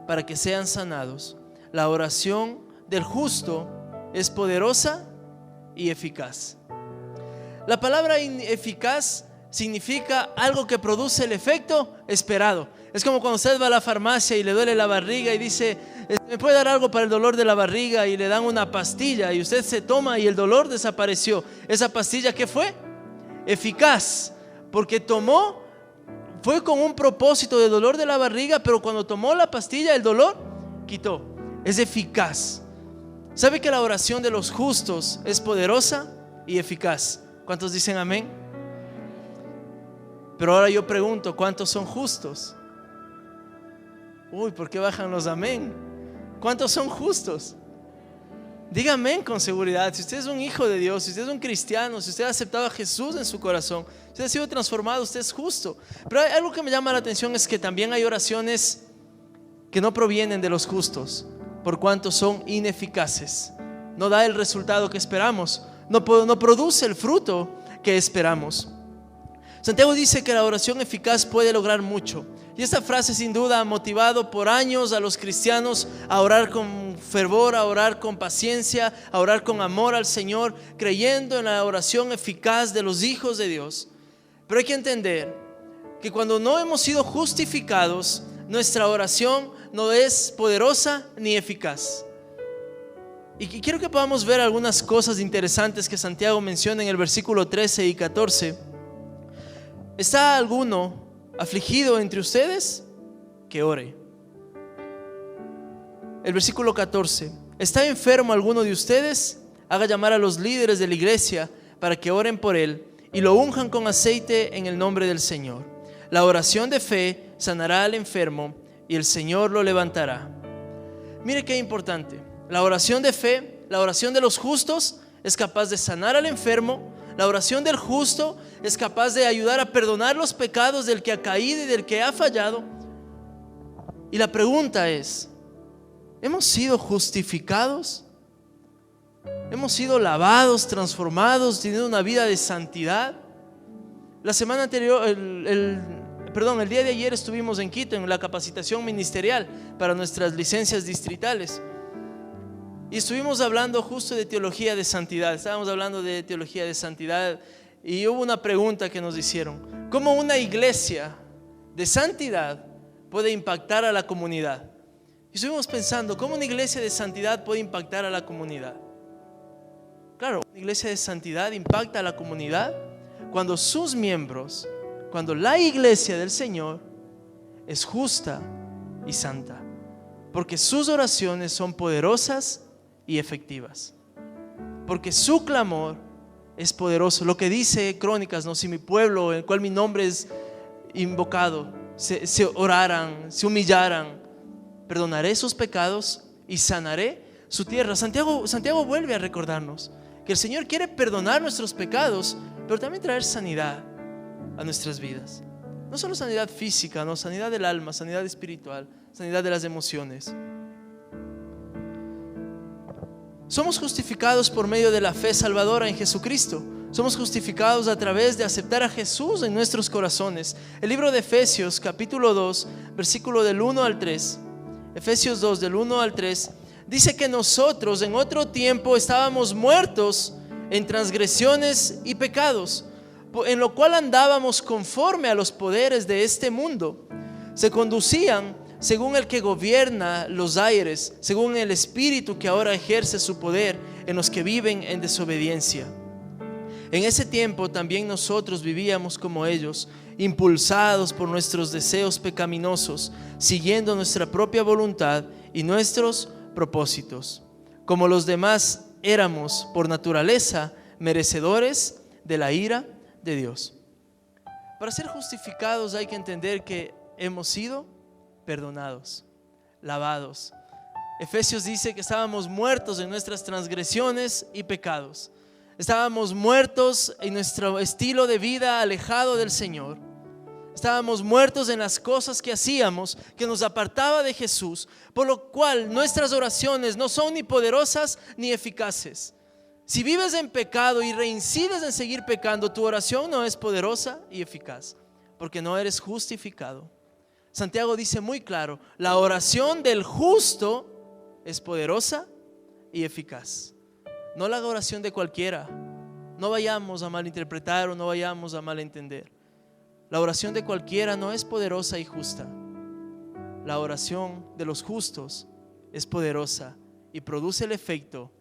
para que sean sanados. La oración del justo es poderosa y eficaz. La palabra eficaz significa algo que produce el efecto esperado. Es como cuando usted va a la farmacia y le duele la barriga y dice: ¿me puede dar algo para el dolor de la barriga? Y le dan una pastilla y usted se toma y el dolor desapareció. ¿Esa pastilla qué fue? Eficaz, porque fue con un propósito de dolor de la barriga, pero cuando tomó la pastilla el dolor quitó. Es eficaz. ¿Sabe que la oración de los justos es poderosa y eficaz? ¿Cuántos dicen amén? Pero ahora yo pregunto, ¿cuántos son justos? Uy, ¿por qué bajan los amén? ¿Cuántos son justos? Diga amén con seguridad. Si usted es un hijo de Dios, si usted es un cristiano, si usted ha aceptado a Jesús en su corazón, si usted ha sido transformado, usted es justo. Pero hay algo que me llama la atención, es que también hay oraciones que no provienen de los justos, por cuanto son ineficaces. No da el resultado que esperamos, no produce el fruto que esperamos. Santiago dice que la oración eficaz puede lograr mucho. Y esta frase sin duda ha motivado por años a los cristianos a orar con fervor, a orar con paciencia, a orar con amor al Señor, creyendo en la oración eficaz de los hijos de Dios. Pero hay que entender que cuando no hemos sido justificados, nuestra oración no es poderosa ni eficaz. Y quiero que podamos ver algunas cosas interesantes que Santiago menciona en el versículo 13 y 14. ¿Está alguno afligido entre ustedes? Que ore. El versículo 14. ¿Está enfermo alguno de ustedes? Haga llamar a los líderes de la iglesia para que oren por él y lo unjan con aceite en el nombre del Señor. La oración de fe sanará al enfermo y el Señor lo levantará. Mire qué importante. La oración de fe, la oración de los justos, es capaz de sanar al enfermo. La oración del justo es capaz de ayudar a perdonar los pecados del que ha caído y del que ha fallado. Y la pregunta es: ¿hemos sido justificados? ¿Hemos sido lavados, transformados, teniendo una vida de santidad? La semana anterior, el día de ayer estuvimos en Quito en la capacitación ministerial para nuestras licencias distritales. Y estuvimos hablando justo de teología de santidad. Estábamos hablando de teología de santidad y hubo una pregunta que nos hicieron: ¿cómo una iglesia de santidad puede impactar a la comunidad? Y estuvimos pensando, ¿cómo una iglesia de santidad puede impactar a la comunidad? Claro, una iglesia de santidad impacta a la comunidad cuando sus miembros, cuando la iglesia del Señor es justa y santa, porque sus oraciones son poderosas y efectivas, porque su clamor es poderoso. Lo que dice Crónicas, ¿no? Si mi pueblo, en el cual mi nombre es invocado, se oraran, se humillaran, perdonaré sus pecados y sanaré su tierra. Santiago vuelve a recordarnos que el Señor quiere perdonar nuestros pecados, pero también traer sanidad a nuestras vidas. No solo sanidad física, no, sanidad del alma, sanidad espiritual, sanidad de las emociones. Somos justificados por medio de la fe salvadora en Jesucristo. Somos justificados a través de aceptar a Jesús en nuestros corazones. El libro de Efesios capítulo 2 versículo del 1 al 3, Efesios 2 del 1 al 3, dice que nosotros en otro tiempo estábamos muertos en transgresiones y pecados, en lo cual andábamos conforme a los poderes de este mundo. Se conducían según el que gobierna los aires, según el espíritu que ahora ejerce su poder en los que viven en desobediencia. En ese tiempo también nosotros vivíamos como ellos, impulsados por nuestros deseos pecaminosos, siguiendo nuestra propia voluntad y nuestros propósitos. Como los demás éramos por naturaleza merecedores de la ira de Dios. Para ser justificados hay que entender que hemos sido perdonados, lavados. Efesios dice que estábamos muertos en nuestras transgresiones y pecados. Estábamos muertos en nuestro estilo de vida alejado del Señor. Estábamos muertos en las cosas que hacíamos que nos apartaba de Jesús, por lo cual nuestras oraciones no son ni poderosas ni eficaces. Si vives en pecado y reincides en seguir pecando, tu oración no es poderosa y eficaz, porque no eres justificado. Santiago dice muy claro, la oración del justo es poderosa y eficaz. No la oración de cualquiera. No vayamos a malinterpretar o no vayamos a malentender. La oración de cualquiera no es poderosa y justa. La oración de los justos es poderosa y produce el efecto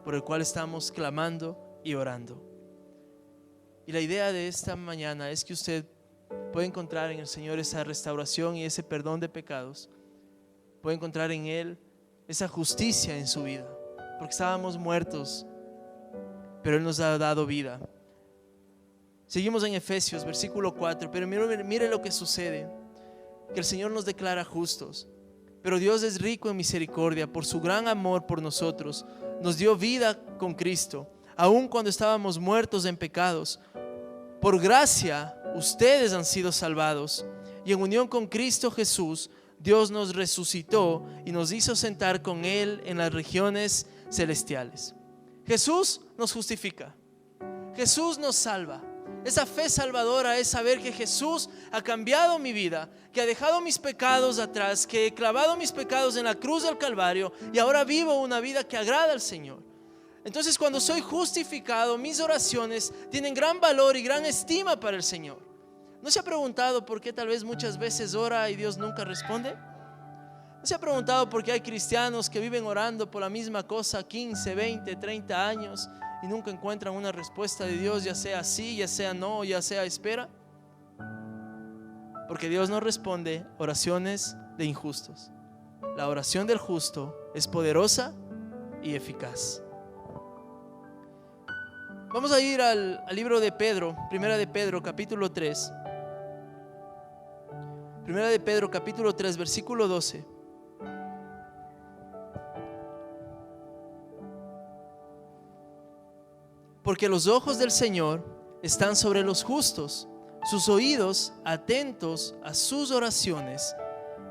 por el cual estamos clamando y orando. Y la idea de esta mañana es que usted puede encontrar en el Señor esa restauración y ese perdón de pecados. Puede encontrar en Él esa justicia en su vida, porque estábamos muertos, pero Él nos ha dado vida. Seguimos en Efesios, versículo 4, pero mire lo que sucede, que el Señor nos declara justos, pero Dios es rico en misericordia, por su gran amor por nosotros, nos dio vida con Cristo, aun cuando estábamos muertos en pecados. Por gracia, ustedes han sido salvados, y en unión con Cristo Jesús, Dios nos resucitó y nos hizo sentar con Él en las regiones celestiales. Jesús nos justifica, Jesús nos salva. Esa fe salvadora es saber que Jesús ha cambiado mi vida, que ha dejado mis pecados atrás, que he clavado mis pecados en la cruz del Calvario y ahora vivo una vida que agrada al Señor. Entonces, cuando soy justificado, mis oraciones tienen gran valor y gran estima para el Señor. ¿No se ha preguntado por qué tal vez muchas veces ora y Dios nunca responde? ¿No se ha preguntado por qué hay cristianos que viven orando por la misma cosa 15, 20, 30 años y nunca encuentran una respuesta de Dios, ya sea sí, ya sea no, ya sea espera? Porque Dios no responde oraciones de injustos. La oración del justo es poderosa y eficaz. Vamos a ir al libro de Pedro, Primera de Pedro, capítulo 3. Primera de Pedro, capítulo 3, versículo 12. Porque los ojos del Señor están sobre los justos, sus oídos atentos a sus oraciones,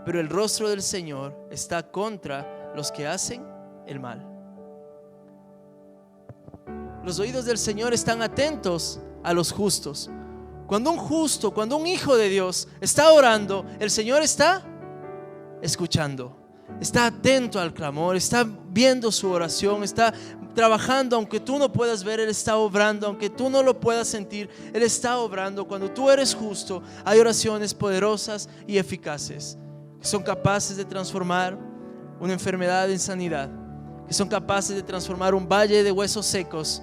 pero el rostro del Señor está contra los que hacen el mal. Los oídos del Señor están atentos a los justos. Cuando un justo, cuando un hijo de Dios está orando, el Señor está escuchando, está atento al clamor, está viendo su oración, está trabajando. Aunque tú no puedas ver, Él está obrando. Aunque tú no lo puedas sentir, Él está obrando. Cuando tú eres justo, hay oraciones poderosas y eficaces que son capaces de transformar una enfermedad en sanidad, que son capaces de transformar un valle de huesos secos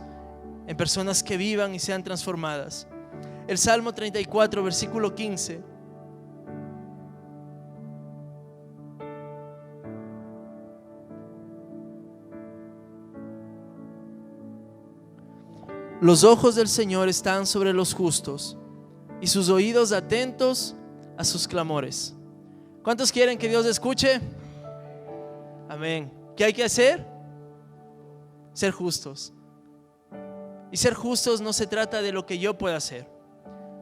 en personas que vivan y sean transformadas. El Salmo 34, versículo 15. Los ojos del Señor están sobre los justos y sus oídos atentos a sus clamores. ¿Cuántos quieren que Dios escuche? Amén. ¿Qué hay que hacer? Ser justos. Y ser justos no se trata de lo que yo pueda hacer.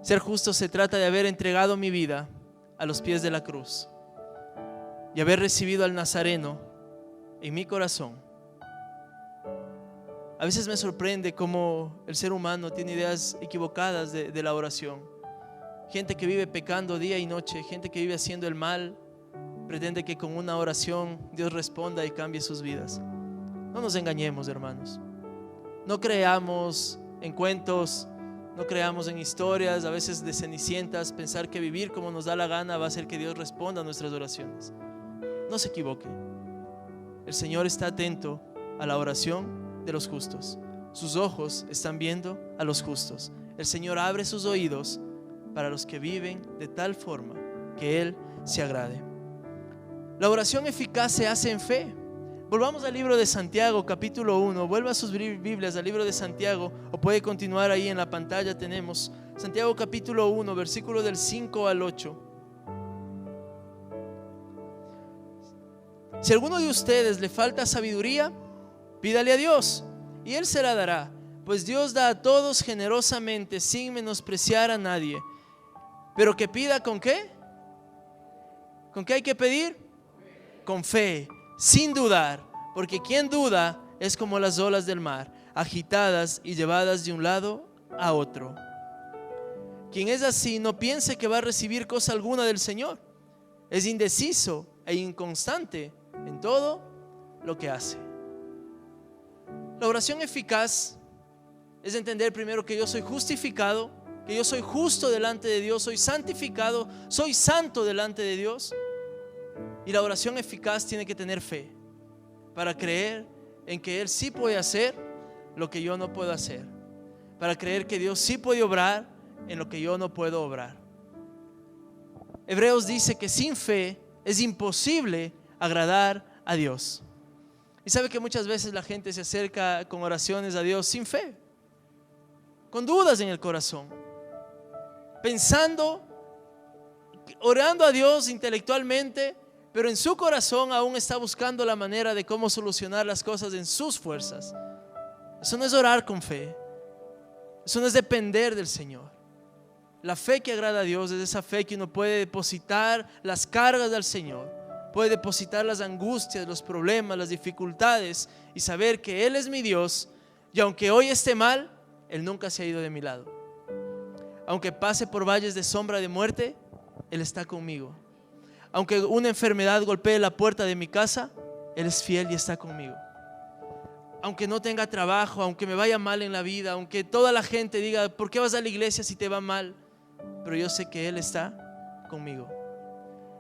Ser justos se trata de haber entregado mi vida a los pies de la cruz y haber recibido al Nazareno en mi corazón. A veces me sorprende cómo el ser humano tiene ideas equivocadas de la oración. Gente que vive pecando día y noche, gente que vive haciendo el mal, pretende que con una oración Dios responda y cambie sus vidas. No nos engañemos, hermanos. No creamos en cuentos, no creamos en historias, a veces de cenicientas, pensar que vivir como nos da la gana va a hacer que Dios responda a nuestras oraciones. No se equivoque. El Señor está atento a la oración de los justos. Sus ojos están viendo a los justos. El Señor abre sus oídos para los que viven de tal forma que Él se agrade. La oración eficaz se hace en fe. Volvamos al libro de Santiago, capítulo 1. Vuelva a sus Biblias al libro de Santiago, o puede continuar ahí en la pantalla. Tenemos Santiago capítulo 1, versículo del 5 al 8. Si a alguno de ustedes le falta sabiduría, pídale a Dios y Él se la dará, pues Dios da a todos generosamente sin menospreciar a nadie. Pero que pida ¿con qué? ¿Con qué hay que pedir? Con fe, sin dudar, porque quien duda es como las olas del mar, agitadas y llevadas de un lado a otro. Quien es así no piense que va a recibir cosa alguna del Señor, es indeciso e inconstante en todo lo que hace. La oración eficaz es entender primero que yo soy justificado, que yo soy justo delante de Dios, soy santificado, soy santo delante de Dios. Y la oración eficaz tiene que tener fe para creer en que Él sí puede hacer lo que yo no puedo hacer, para creer que Dios sí puede obrar en lo que yo no puedo obrar. Hebreos dice que sin fe es imposible agradar a Dios. Y sabe que muchas veces la gente se acerca con oraciones a Dios sin fe, con dudas en el corazón, pensando, orando a Dios intelectualmente, pero en su corazón aún está buscando la manera de cómo solucionar las cosas en sus fuerzas. Eso no es orar con fe, eso no es depender del Señor. La fe que agrada a Dios es esa fe que uno puede depositar las cargas al Señor, puede depositar las angustias, los problemas, las dificultades y saber que Él es mi Dios, y aunque hoy esté mal, Él nunca se ha ido de mi lado. Aunque pase por valles de sombra de muerte, Él está conmigo. Aunque una enfermedad golpee la puerta de mi casa, Él es fiel y está conmigo. Aunque no tenga trabajo, aunque me vaya mal en la vida, aunque toda la gente diga, ¿por qué vas a la iglesia si te va mal? Pero yo sé que Él está conmigo.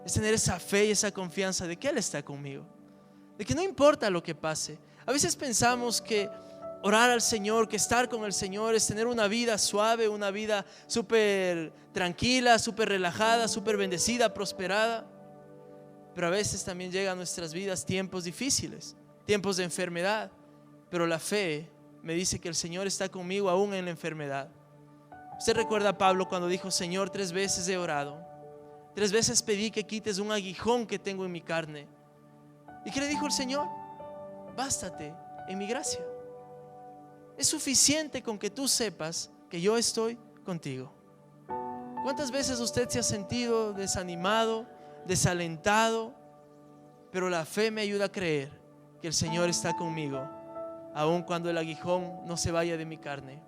Es tener esa fe y esa confianza de que Él está conmigo, de que no importa lo que pase. A veces pensamos que orar al Señor, que estar con el Señor es tener una vida suave, una vida súper tranquila, súper relajada, súper bendecida, prosperada. Pero a veces también llegan a nuestras vidas tiempos difíciles, tiempos de enfermedad. Pero la fe me dice que el Señor está conmigo aún en la enfermedad. Usted recuerda a Pablo cuando dijo: Señor, 3 veces he orado, 3 veces pedí que quites un aguijón que tengo en mi carne. ¿Y qué le dijo el Señor? Bástate en mi gracia. Es suficiente con que tú sepas que yo estoy contigo. ¿Cuántas veces usted se ha sentido desanimado, desalentado? Pero la fe me ayuda a creer que el Señor está conmigo, aun cuando el aguijón no se vaya de mi carne.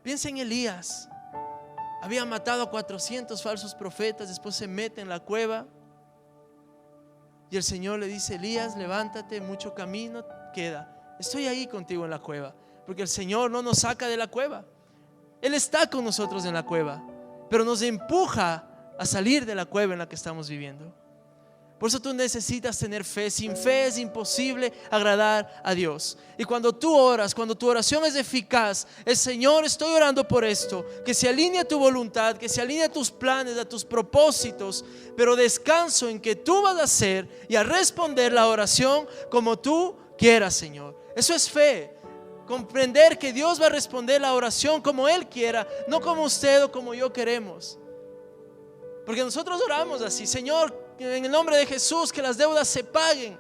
Piensa en Elías. Había matado a 400 falsos profetas, después se mete en la cueva y el Señor le dice: Elías, levántate, mucho camino queda. Estoy ahí contigo en la cueva, porque el Señor no nos saca de la cueva. Él está con nosotros en la cueva, pero nos empuja a salir de la cueva en la que estamos viviendo. Por eso tú necesitas tener fe. Sin fe es imposible agradar a Dios. Y cuando tú oras, cuando tu oración es eficaz, el Señor, estoy orando por esto, que se alinee a tu voluntad, que se alinee a tus planes, a tus propósitos, pero descanso en que tú vas a hacer y a responder la oración como tú quieras, Señor. Eso es fe. Comprender que Dios va a responder la oración como Él quiera, no como usted o como yo queremos. Porque nosotros oramos así: Señor, en el nombre de Jesús, que las deudas se paguen.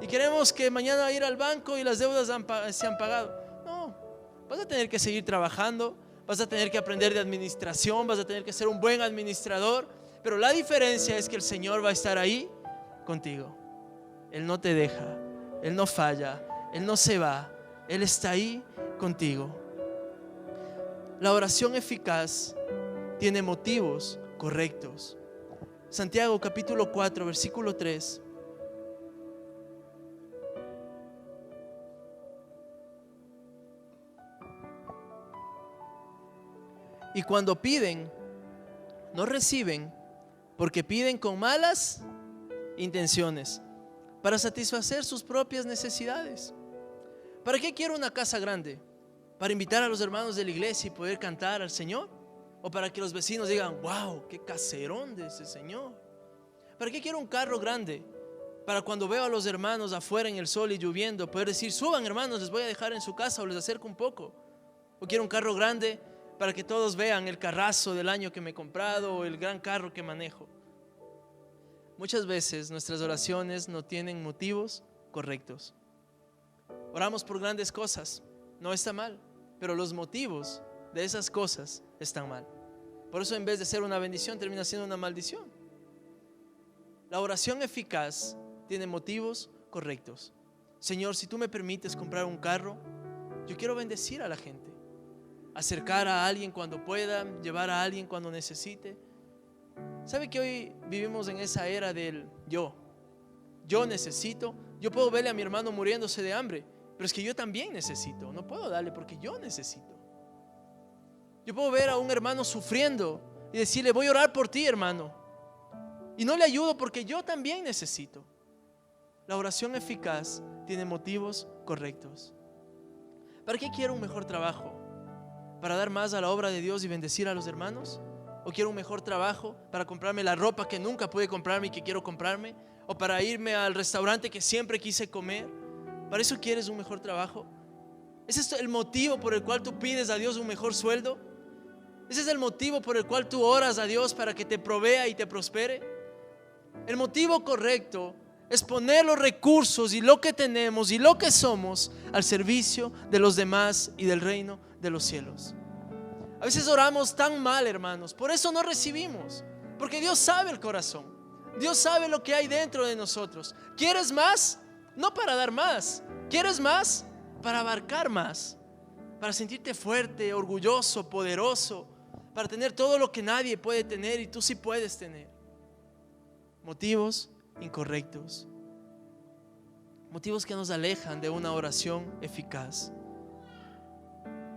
Y queremos que mañana ir al banco y las deudas se han pagado. No, vas a tener que seguir trabajando, vas a tener que aprender de administración, vas a tener que ser un buen administrador. Pero la diferencia es que el Señor va a estar ahí contigo. Él no te deja, Él no falla, Él no se va, Él está ahí contigo. La oración eficaz tiene motivos correctos. Santiago capítulo 4 versículo 3. Y cuando piden, no reciben, porque piden con malas intenciones, para satisfacer sus propias necesidades. ¿Para qué quiero una casa grande? ¿Para invitar a los hermanos de la iglesia y poder cantar al Señor? ¿O para que los vecinos digan: wow, qué caserón de ese señor? ¿Para qué quiero un carro grande? Para cuando veo a los hermanos afuera en el sol y lloviendo, poder decir: suban, hermanos, les voy a dejar en su casa o les acerco un poco. ¿O quiero un carro grande para que todos vean el carrazo del año que me he comprado o el gran carro que manejo? Muchas veces nuestras oraciones no tienen motivos correctos. Oramos por grandes cosas, no está mal, pero los motivos de esas cosas están mal. Por eso, en vez de ser una bendición, termina siendo una maldición. La oración eficaz tiene motivos correctos. Señor, si tú me permites comprar un carro, yo quiero bendecir a la gente, acercar a alguien cuando pueda, llevar a alguien cuando necesite. ¿Sabe que hoy vivimos en esa era del yo? Yo necesito. Yo puedo verle a mi hermano muriéndose de hambre, pero es que yo también necesito. No puedo darle porque yo necesito. Yo puedo ver a un hermano sufriendo y decirle, voy a orar por ti, hermano, y no le ayudo porque yo también necesito. La oración eficaz tiene motivos correctos. ¿Para qué quiero un mejor trabajo? ¿Para dar más a la obra de Dios y bendecir a los hermanos? ¿O quiero un mejor trabajo para comprarme la ropa que nunca pude comprarme y que quiero comprarme? ¿O para irme al restaurante que siempre quise comer? ¿Para eso quieres un mejor trabajo? ¿Ese es el motivo por el cual tú pides a Dios un mejor sueldo? ¿Ese es el motivo por el cual tú oras a Dios para que te provea y te prospere? El motivo correcto es poner los recursos y lo que tenemos y lo que somos al servicio de los demás y del reino de los cielos. A veces oramos tan mal, hermanos, por eso no recibimos, porque Dios sabe el corazón, Dios sabe lo que hay dentro de nosotros. ¿Quieres más? No para dar más. ¿Quieres más? Para abarcar más, para sentirte fuerte, orgulloso, poderoso, para tener todo lo que nadie puede tener y tú sí puedes tener. Motivos incorrectos, motivos que nos alejan de una oración eficaz.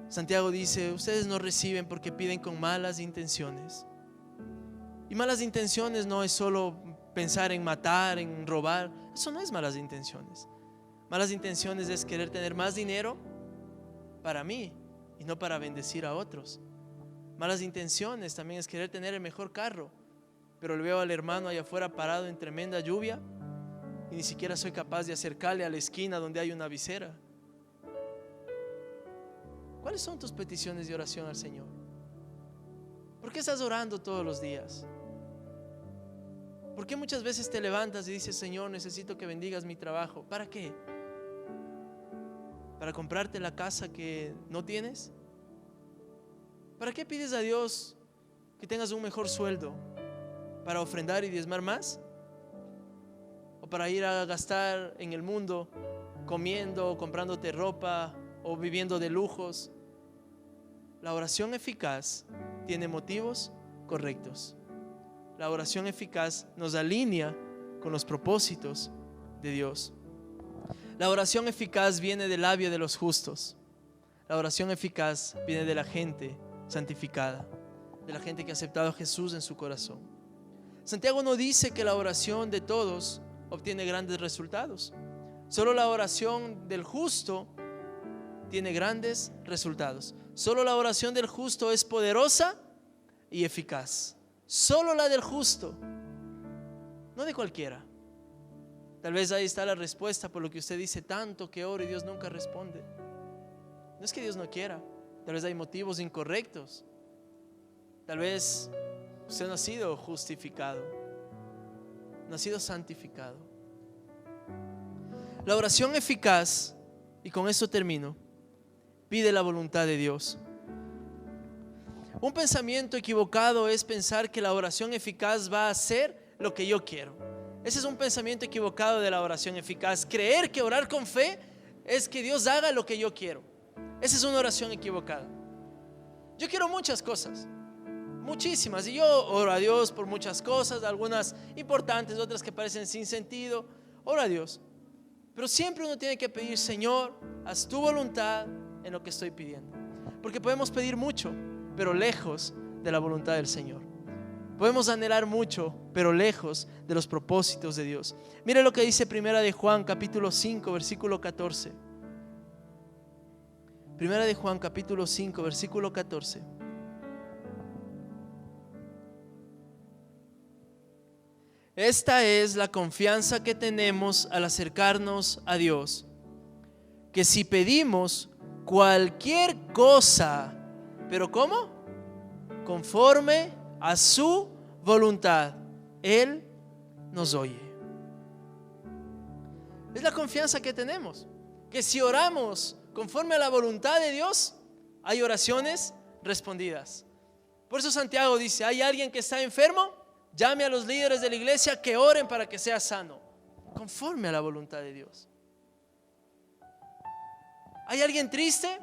Santiago dice, ustedes no reciben porque piden con malas intenciones. Y malas intenciones no es solo pensar en matar, en robar. Eso no es malas intenciones. Malas intenciones es querer tener más dinero para mí y no para bendecir a otros. Malas intenciones también es querer tener el mejor carro, pero le veo al hermano allá afuera parado en tremenda lluvia y ni siquiera soy capaz de acercarle a la esquina donde hay una visera. ¿Cuáles son tus peticiones de oración al Señor? ¿Por qué estás orando todos los días? ¿Por qué muchas veces te levantas y dices, Señor, necesito que bendigas mi trabajo? ¿Para qué? ¿Para comprarte la casa que no tienes? ¿Para qué pides a Dios que tengas un mejor sueldo? ¿Para ofrendar y diezmar más? ¿O para ir a gastar en el mundo comiendo, comprándote ropa o viviendo de lujos? La oración eficaz tiene motivos correctos. La oración eficaz nos alinea con los propósitos de Dios. La oración eficaz viene del labio de los justos. La oración eficaz viene de la gente santificada, de la gente que ha aceptado a Jesús en su corazón. Santiago no dice que la oración de todos obtiene grandes resultados. Solo la oración del justo tiene grandes resultados. Solo la oración del justo es poderosa y eficaz. Solo la del justo, no de cualquiera. Tal vez ahí está la respuesta por lo que usted dice tanto que ora y Dios nunca responde. No es que Dios no quiera, tal vez hay motivos incorrectos. Tal vez usted no ha sido justificado, no ha sido santificado. La oración eficaz, y con esto termino, pide la voluntad de Dios. Un pensamiento equivocado es pensar que la oración eficaz va a hacer lo que yo quiero. Ese es un pensamiento equivocado de la oración eficaz. Creer que orar con fe es que Dios haga lo que yo quiero. Esa es una oración equivocada. Yo quiero muchas cosas, muchísimas, y yo oro a Dios por muchas cosas, algunas importantes, otras que parecen sin sentido. Oro a Dios, pero siempre uno tiene que pedir, Señor, haz tu voluntad en lo que estoy pidiendo, porque podemos pedir mucho, pero lejos de la voluntad del Señor. Podemos anhelar mucho, pero lejos de los propósitos de Dios. Mire lo que dice Primera de Juan capítulo 5 versículo 14. Primera de Juan capítulo 5 versículo 14. Esta es la confianza que tenemos al acercarnos a Dios, que si pedimos cualquier cosa, ¿pero cómo? Conforme a su voluntad, Él nos oye. Es la confianza que tenemos, que si oramos conforme a la voluntad de Dios, hay oraciones respondidas. Por eso Santiago dice, ¿hay alguien que está enfermo? Llame a los líderes de la iglesia que oren para que sea sano, conforme a la voluntad de Dios. ¿Hay alguien triste?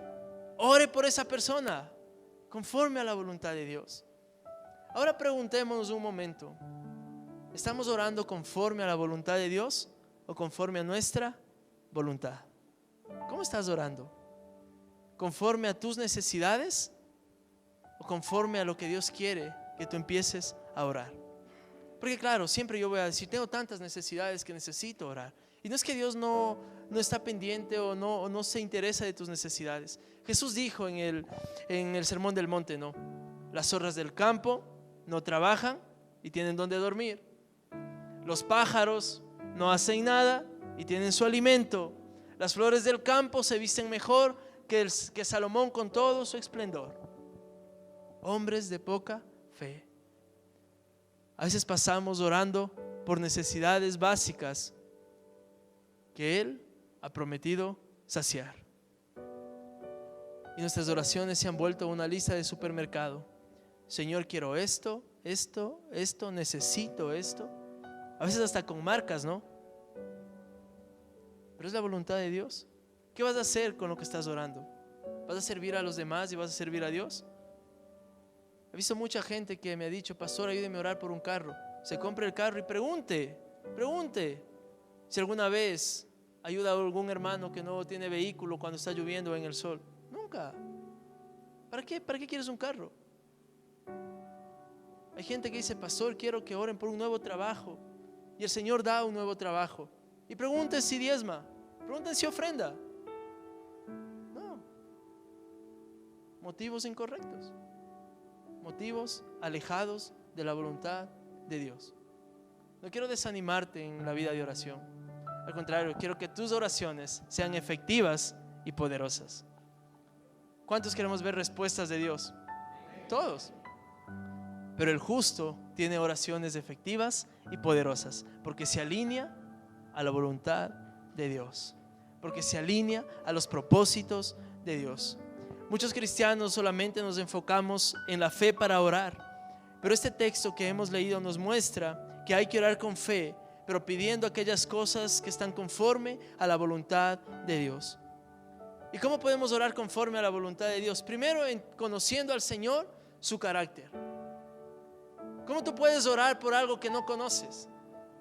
Ore por esa persona, conforme a la voluntad de Dios. Ahora preguntémonos un momento, ¿estamos orando conforme a la voluntad de Dios o conforme a nuestra voluntad? ¿Cómo estás orando? ¿Conforme a tus necesidades o conforme a lo que Dios quiere que tú empieces a orar? Porque claro, siempre yo voy a decir, tengo tantas necesidades que necesito orar. Y no es que Dios no está pendiente o no se interesa de tus necesidades. Jesús dijo en el Sermón del Monte, ¿no? Las zorras del campo no trabajan y tienen donde dormir. Los pájaros no hacen nada y tienen su alimento. Las flores del campo se visten mejor que Salomón con todo su esplendor. Hombres de poca fe. A veces pasamos orando por necesidades básicas que Él ha prometido saciar. Y nuestras oraciones se han vuelto una lista de supermercado. Señor, quiero esto, necesito esto. A veces hasta con marcas, ¿no? Pero es la voluntad de Dios. ¿Qué vas a hacer con lo que estás orando? ¿Vas a servir a los demás y vas a servir a Dios? He visto mucha gente que me ha dicho, pastor, ayúdeme a orar por un carro. Se compra el carro y pregunte si alguna vez ayuda a algún hermano que no tiene vehículo cuando está lloviendo en el sol. Nunca. ¿Para qué quieres un carro? Hay gente que dice, pastor, quiero que oren por un nuevo trabajo. Y el Señor da un nuevo trabajo. Y pregunten si diezma, pregunten si ofrenda. No. Motivos incorrectos. Motivos alejados de la voluntad de Dios. No quiero desanimarte en la vida de oración. Al contrario, quiero que tus oraciones sean efectivas y poderosas. ¿Cuántos queremos ver respuestas de Dios? Todos. Pero el justo tiene oraciones efectivas y poderosas porque se alinea a la voluntad de Dios, porque se alinea a los propósitos de Dios. Muchos cristianos solamente nos enfocamos en la fe para orar, pero este texto que hemos leído nos muestra que hay que orar con fe, pero pidiendo aquellas cosas que están conforme a la voluntad de Dios. ¿Y cómo podemos orar conforme a la voluntad de Dios? Primero, conociendo al Señor, su carácter. ¿Cómo tú puedes orar por algo que no conoces?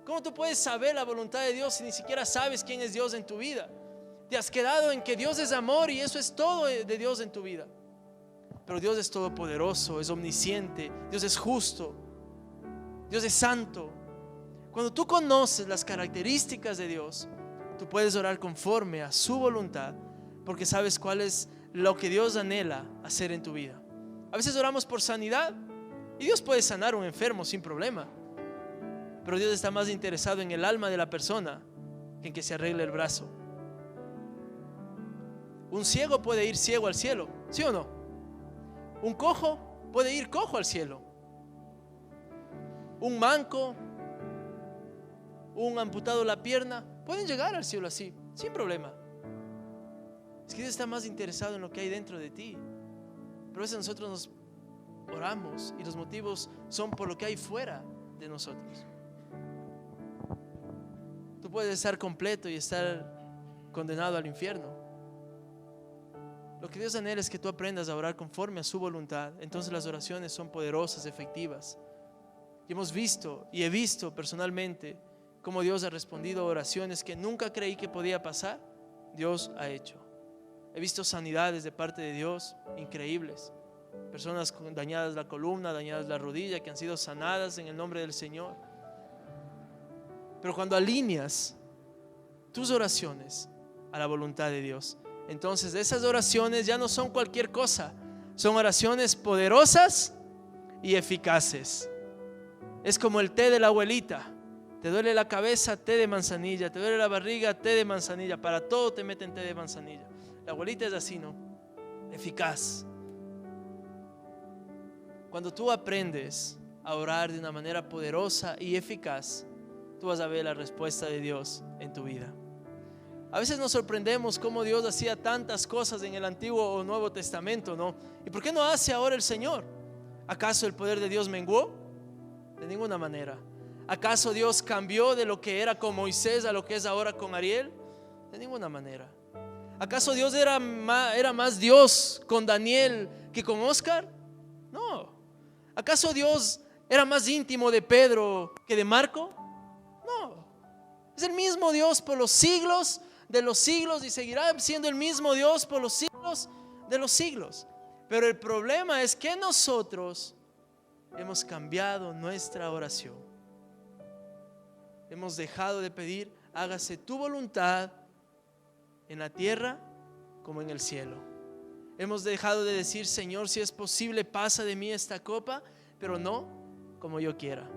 ¿Cómo tú puedes saber la voluntad de Dios si ni siquiera sabes quién es Dios en tu vida? Te has quedado en que Dios es amor y eso es todo de Dios en tu vida. Pero Dios es todopoderoso, es omnisciente, Dios es justo, Dios es santo. Cuando tú conoces las características de Dios, tú puedes orar conforme a su voluntad, porque sabes cuál es lo que Dios anhela hacer en tu vida. A veces oramos por sanidad y Dios puede sanar a un enfermo sin problema, pero Dios está más interesado en el alma de la persona que en que se arregle el brazo. Un ciego puede ir ciego al cielo, ¿sí o no? Un cojo puede ir cojo al cielo. Un manco, un amputado la pierna, pueden llegar al cielo así, sin problema. Es que Dios está más interesado en lo que hay dentro de ti. Pero a veces nosotros nos oramos y los motivos son por lo que hay fuera de nosotros. Tú puedes estar completo y estar condenado al infierno. Lo que Dios anhela es que tú aprendas a orar conforme a su voluntad. Entonces las oraciones son poderosas, efectivas. Y hemos visto y he visto personalmente cómo Dios ha respondido a oraciones que nunca creí que podía pasar. Dios ha hecho. He visto sanidades de parte de Dios increíbles. Personas dañadas la columna, dañadas la rodilla, que han sido sanadas en el nombre del Señor. Pero cuando alineas tus oraciones a la voluntad de Dios, entonces esas oraciones ya no son cualquier cosa, son oraciones poderosas y eficaces. Es como el té de la abuelita. Te duele la cabeza, té de manzanilla. Te duele la barriga, té de manzanilla. Para todo te meten té de manzanilla. La abuelita es así, ¿no? Eficaz. Cuando tú aprendes a orar de una manera poderosa y eficaz, tú vas a ver la respuesta de Dios en tu vida. A veces nos sorprendemos cómo Dios hacía tantas cosas en el Antiguo o Nuevo Testamento, ¿no? ¿Y por qué no hace ahora el Señor? ¿Acaso el poder de Dios menguó? De ninguna manera. ¿Acaso Dios cambió de lo que era con Moisés a lo que es ahora con Ariel? De ninguna manera. ¿Acaso Dios era más Dios con Daniel que con Oscar? No. ¿Acaso Dios era más íntimo de Pedro que de Marco? No, es el mismo Dios por los siglos de los siglos y seguirá siendo el mismo Dios por los siglos de los siglos. Pero el problema es que nosotros hemos cambiado nuestra oración. Hemos dejado de pedir: hágase tu voluntad en la tierra como en el cielo. Hemos dejado de decir: Señor, si es posible, pasa de mí esta copa, pero no como yo quiera,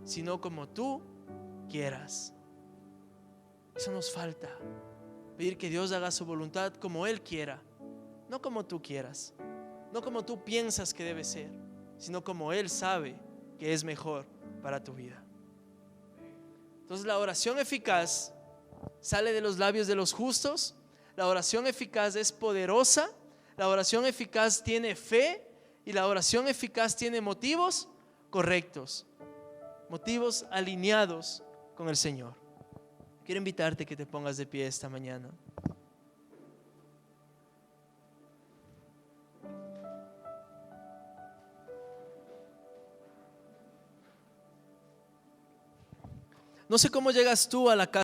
sino como tú quieras. Eso nos falta. Pedir que Dios haga su voluntad como Él quiera, no como tú quieras, no como tú piensas que debe ser, sino como Él sabe que es mejor para tu vida. Entonces la oración eficaz sale de los labios de los justos. La oración eficaz es poderosa. La oración eficaz tiene fe. Y la oración eficaz tiene motivos correctos, motivos alineados con el Señor. Quiero invitarte que te pongas de pie esta mañana. No sé cómo llegas tú a la casa